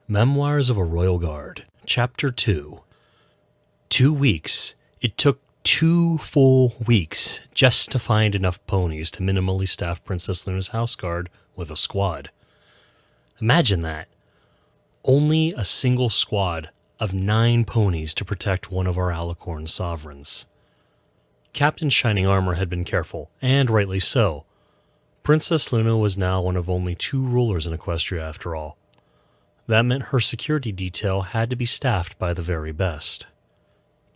Memoirs of a Royal Guard, Chapter 2. 2 weeks. It took 2 full weeks just to find enough ponies to minimally staff Princess Luna's house guard with a squad. Imagine that. Only a single squad of 9 ponies to protect one of our Alicorn sovereigns. Captain Shining Armor had been careful, and rightly so. Princess Luna was now one of only 2 rulers in Equestria after all. That meant her security detail had to be staffed by the very best.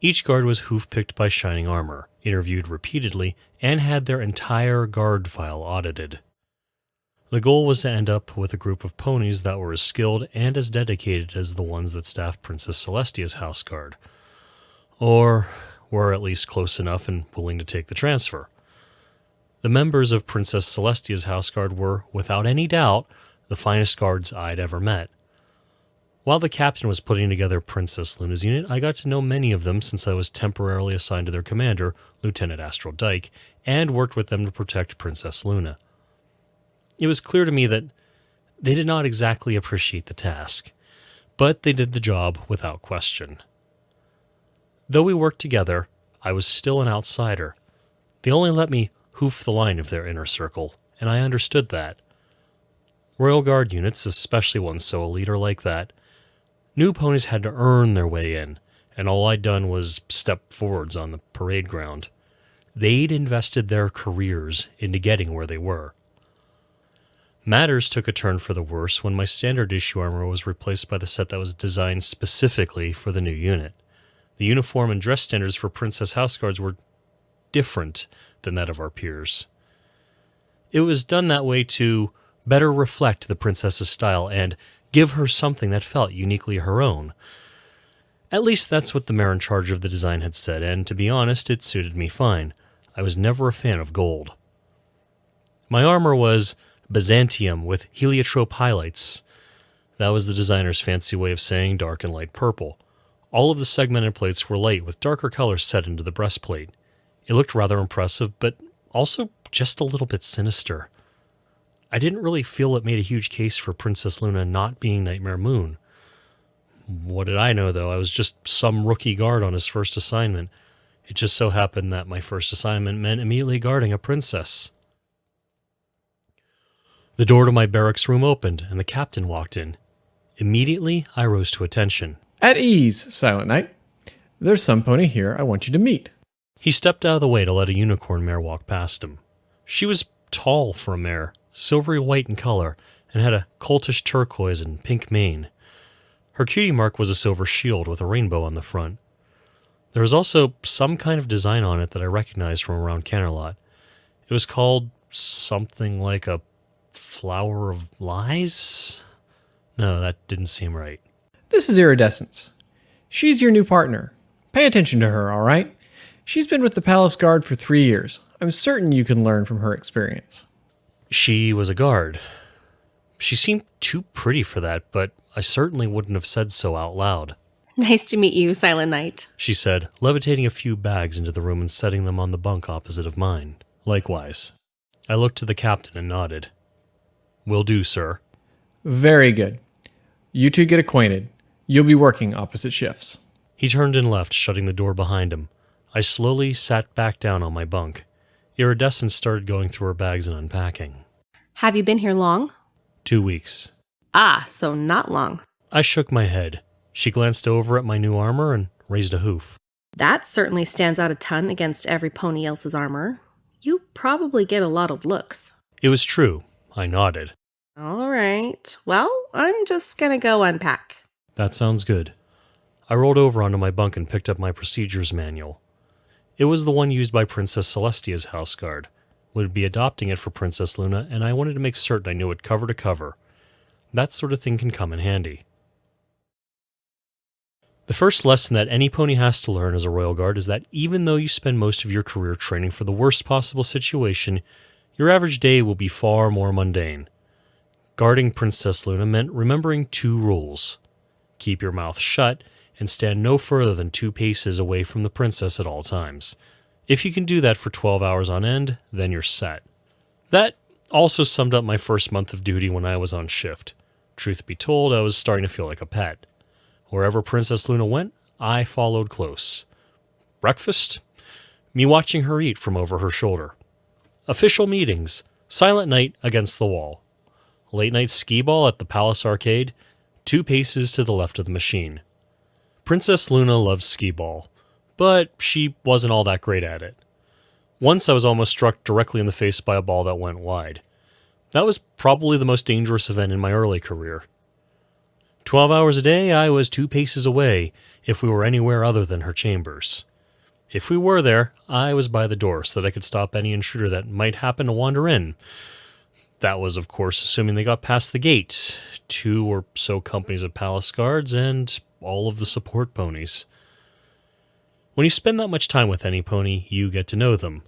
Each guard was hoof-picked by Shining Armor, interviewed repeatedly, and had their entire guard file audited. The goal was to end up with a group of ponies that were as skilled and as dedicated as the ones that staffed Princess Celestia's house guard. Or were at least close enough and willing to take the transfer. The members of Princess Celestia's house guard were, without any doubt, the finest guards I'd ever met. While the captain was putting together Princess Luna's unit, I got to know many of them since I was temporarily assigned to their commander, Lieutenant Astral Dyke, and worked with them to protect Princess Luna. It was clear to me that they did not exactly appreciate the task, but they did the job without question. Though we worked together, I was still an outsider. They only let me hoof the line of their inner circle, and I understood that. Royal Guard units, especially ones so elite, are like that. New ponies had to earn their way in, and all I'd done was step forwards on the parade ground. They'd invested their careers into getting where they were. Matters took a turn for the worse when my standard issue armor was replaced by the set that was designed specifically for the new unit. The uniform and dress standards for Princess House Guards were different than that of our peers. It was done that way to better reflect the princess's style and give her something that felt uniquely her own. At least that's what the mayor in charge of the design had said, and to be honest, it suited me fine. I was never a fan of gold. My armor was Byzantium with heliotrope highlights. That was the designer's fancy way of saying dark and light purple. All of the segmented plates were light with darker colors set into the breastplate. It looked rather impressive, but also just a little bit sinister. I didn't really feel it made a huge case for Princess Luna not being Nightmare Moon. What did I know, though? I was just some rookie guard on his first assignment. It just so happened that my first assignment meant immediately guarding a princess. The door to my barracks room opened, and the captain walked in. Immediately, I rose to attention. At ease, Silent Knight. There's some pony here I want you to meet. He stepped out of the way to let a unicorn mare walk past him. She was tall for a mare, silvery white in color, and had a cultish turquoise and pink mane. Her cutie mark was a silver shield with a rainbow on the front. There was also some kind of design on it that I recognized from around Canterlot. It was called something like a flower of lies? No, that didn't seem right. This is Iridescence. She's your new partner. Pay attention to her, all right? She's been with the Palace Guard for 3 years. I'm certain you can learn from her experience. She was a guard. She seemed too pretty for that, but I certainly wouldn't have said so out loud. Nice to meet you, Silent Knight, she said, levitating a few bags into the room and setting them on the bunk opposite of mine. Likewise. I looked to the captain and nodded. Will do, sir. Very good. You two get acquainted. You'll be working opposite shifts. He turned and left, shutting the door behind him. I slowly sat back down on my bunk. Iridescence started going through her bags and unpacking. Have you been here long? 2 weeks. Ah, so not long. I shook my head. She glanced over at my new armor and raised a hoof. That certainly stands out a ton against every pony else's armor. You probably get a lot of looks. It was true. I nodded. All right. Well, I'm just gonna go unpack. That sounds good. I rolled over onto my bunk and picked up my procedures manual. It was the one used by Princess Celestia's house guard. Would be adopting it for Princess Luna, and I wanted to make certain I knew it cover to cover. That sort of thing can come in handy. The first lesson that any pony has to learn as a Royal Guard is that even though you spend most of your career training for the worst possible situation, your average day will be far more mundane. Guarding Princess Luna meant remembering 2 rules. Keep your mouth shut, and stand no further than 2 paces away from the princess at all times. If you can do that for 12 hours on end, then you're set. That also summed up my first month of duty when I was on shift. Truth be told, I was starting to feel like a pet. Wherever Princess Luna went, I followed close. Breakfast? Me watching her eat from over her shoulder. Official meetings. Silent night against the wall. Late night skee ball at the Palace Arcade, 2 paces to the left of the machine. Princess Luna loved skee ball, but she wasn't all that great at it. Once I was almost struck directly in the face by a ball that went wide. That was probably the most dangerous event in my early career. 12 hours a day, I was 2 paces away if we were anywhere other than her chambers. If we were there, I was by the door so that I could stop any intruder that might happen to wander in. That was, of course, assuming they got past the gate, 2 or so companies of palace guards, and all of the support ponies. When you spend that much time with any pony, you get to know them.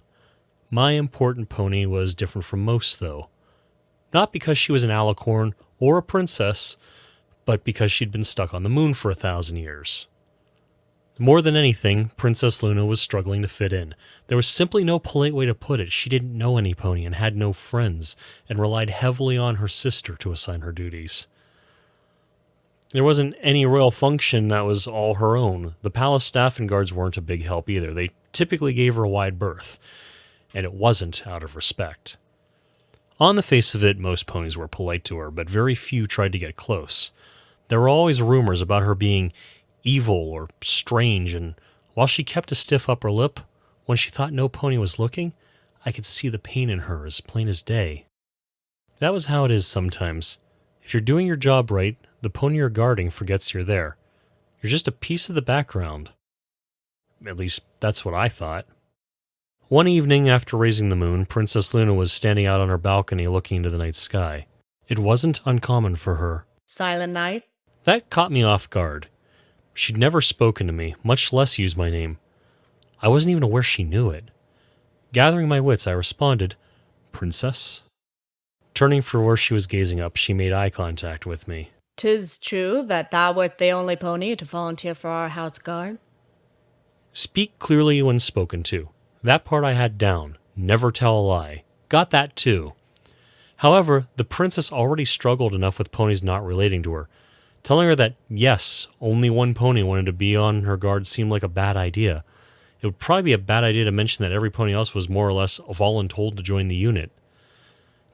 My important pony was different from most, though. Not because she was an alicorn or a princess, but because she'd been stuck on the moon for 1,000 years. More than anything, Princess Luna was struggling to fit in. There was simply no polite way to put it. She didn't know any pony and had no friends, and relied heavily on her sister to assign her duties. There wasn't any royal function that was all her own. The palace staff and guards weren't a big help either. They typically gave her a wide berth, and it wasn't out of respect. On the face of it, most ponies were polite to her, but very few tried to get close. There were always rumors about her being evil or strange, and while she kept a stiff upper lip, when she thought no pony was looking, I could see the pain in her as plain as day. That was how it is sometimes. If you're doing your job right, the pony you're guarding forgets you're there. You're just a piece of the background. At least, that's what I thought. One evening after raising the moon, Princess Luna was standing out on her balcony looking into the night sky. It wasn't uncommon for her. Silent night? That caught me off guard. She'd never spoken to me, much less used my name. I wasn't even aware she knew it. Gathering my wits, I responded, "Princess?" Turning for where she was gazing up, she made eye contact with me. 'Tis true that thou wert the only pony to volunteer for our house guard. Speak clearly when spoken to. That part I had down. Never tell a lie. Got that too. However, the princess already struggled enough with ponies not relating to her. Telling her that, yes, only one pony wanted to be on her guard seemed like a bad idea. It would probably be a bad idea to mention that every pony else was more or less voluntold to join the unit.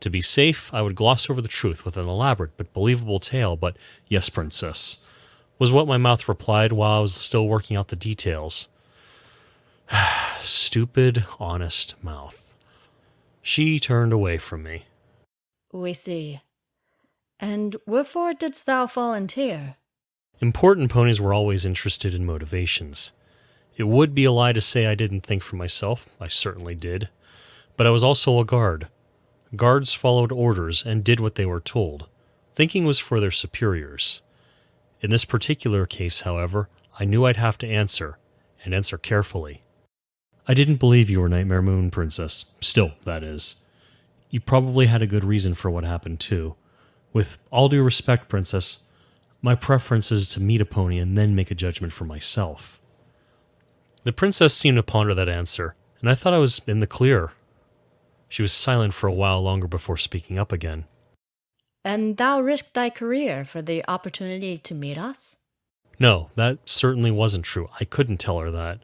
To be safe, I would gloss over the truth with an elaborate but believable tale, but "Yes, princess," was what my mouth replied while I was still working out the details. Stupid, honest mouth. She turned away from me. We see. And wherefore didst thou volunteer? Important ponies were always interested in motivations. It would be a lie to say I didn't think for myself. I certainly did. But I was also a guard. Guards followed orders and did what they were told. Thinking was for their superiors. In this particular case, however, I knew I'd have to answer, and answer carefully. I didn't believe you were Nightmare Moon, Princess. Still, that is. You probably had a good reason for what happened, too. With all due respect, Princess, my preference is to meet a pony and then make a judgment for myself. The princess seemed to ponder that answer, and I thought I was in the clear. She was silent for a while longer before speaking up again. And thou risked thy career for the opportunity to meet us? No, that certainly wasn't true. I couldn't tell her that.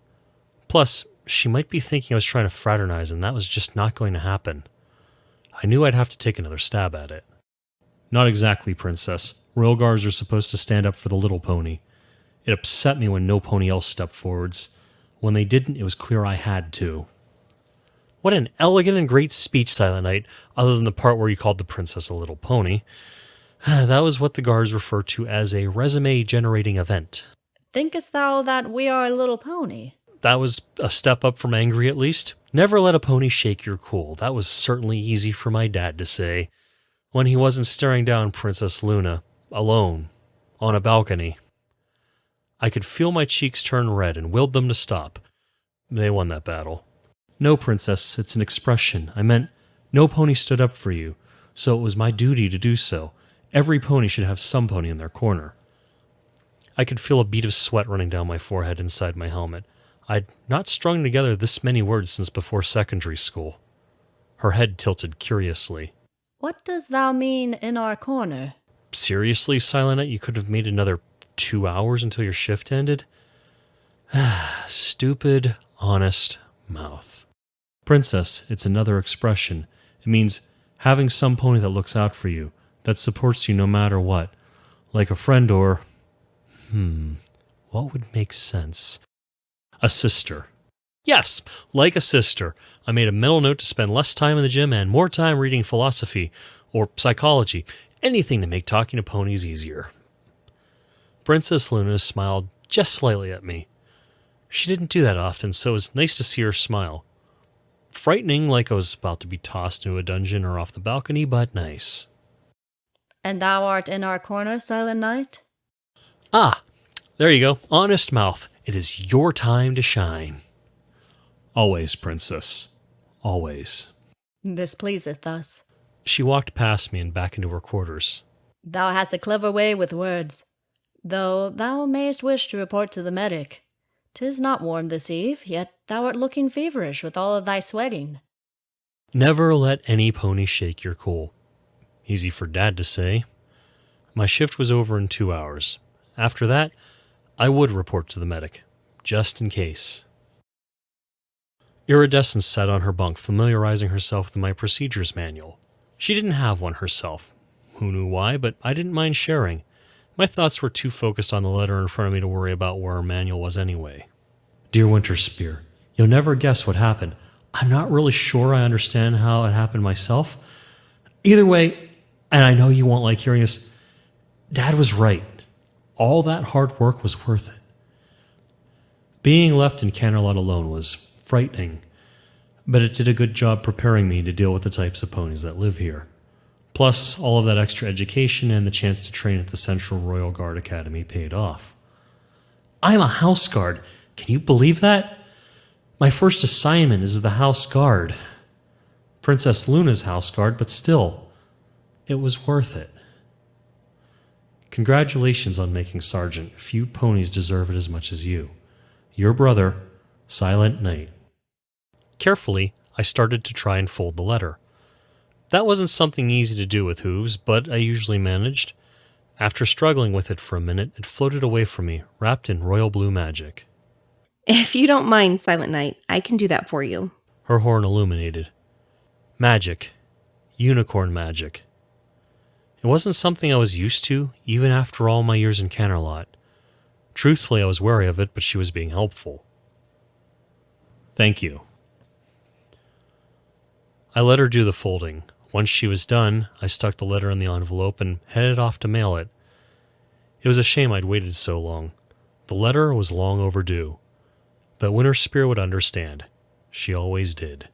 Plus, she might be thinking I was trying to fraternize, and that was just not going to happen. I knew I'd have to take another stab at it. Not exactly, Princess. Royal guards are supposed to stand up for the little pony. It upset me when no pony else stepped forwards. When they didn't, it was clear I had to. What an elegant and great speech, Silent Night, other than the part where you called the princess a little pony. That was what the guards refer to as a resume-generating event. Thinkest thou that we are a little pony? That was a step up from angry, at least. Never let a pony shake your cool. That was certainly easy for my dad to say, when he wasn't staring down Princess Luna, alone, on a balcony. I could feel my cheeks turn red and willed them to stop. They won that battle. No, Princess, it's an expression. I meant, no pony stood up for you, so it was my duty to do so. Every pony should have some pony in their corner. I could feel a bead of sweat running down my forehead inside my helmet. I'd not strung together this many words since before secondary school. Her head tilted curiously. What does thou mean in our corner? Seriously, Silent Night, you could have made another 2 hours until your shift ended? Stupid, honest mouth. Princess, it's another expression. It means having some pony that looks out for you, that supports you no matter what. Like a friend or... what would make sense? A sister. Yes, like a sister. I made a mental note to spend less time in the gym and more time reading philosophy or psychology, anything to make talking to ponies easier. Princess Luna smiled just slightly at me. She didn't do that often, so it was nice to see her smile. Frightening, like I was about to be tossed into a dungeon or off the balcony, but nice. And thou art in our corner, Silent Night? Ah, there you go. Honest mouth. It is your time to shine. Always, Princess. Always. This pleaseth us. She walked past me and back into her quarters. Thou hast a clever way with words, though thou mayst wish to report to the medic. 'Tis not warm this eve, yet thou art looking feverish with all of thy sweating. Never let any pony shake your cool. Easy for Dad to say. My shift was over in 2 hours. After that, I would report to the medic, just in case. Iridescence sat on her bunk, familiarizing herself with my procedures manual. She didn't have one herself. Who knew why, but I didn't mind sharing. My thoughts were too focused on the letter in front of me to worry about where her manual was anyway. Dear Winterspear, you'll never guess what happened. I'm not really sure I understand how it happened myself. Either way, and I know you won't like hearing this, Dad was right. All that hard work was worth it. Being left in Canterlot alone was frightening, but it did a good job preparing me to deal with the types of ponies that live here. Plus, all of that extra education and the chance to train at the Central Royal Guard Academy paid off. I'm a house guard. Can you believe that? My first assignment is the house guard. Princess Luna's house guard, but still, it was worth it. Congratulations on making sergeant. Few ponies deserve it as much as you. Your brother, Silent Night. Carefully, I started to try and fold the letter. That wasn't something easy to do with hooves, but I usually managed. After struggling with it for a minute, it floated away from me, wrapped in royal blue magic. If you don't mind, Silent Night, I can do that for you. Her horn illuminated. Magic. Unicorn magic. It wasn't something I was used to, even after all my years in Canterlot. Truthfully, I was wary of it, but she was being helpful. Thank you. I let her do the folding. Once she was done, I stuck the letter in the envelope and headed off to mail it. It was a shame I'd waited so long. The letter was long overdue. But Winterspear would understand. She always did.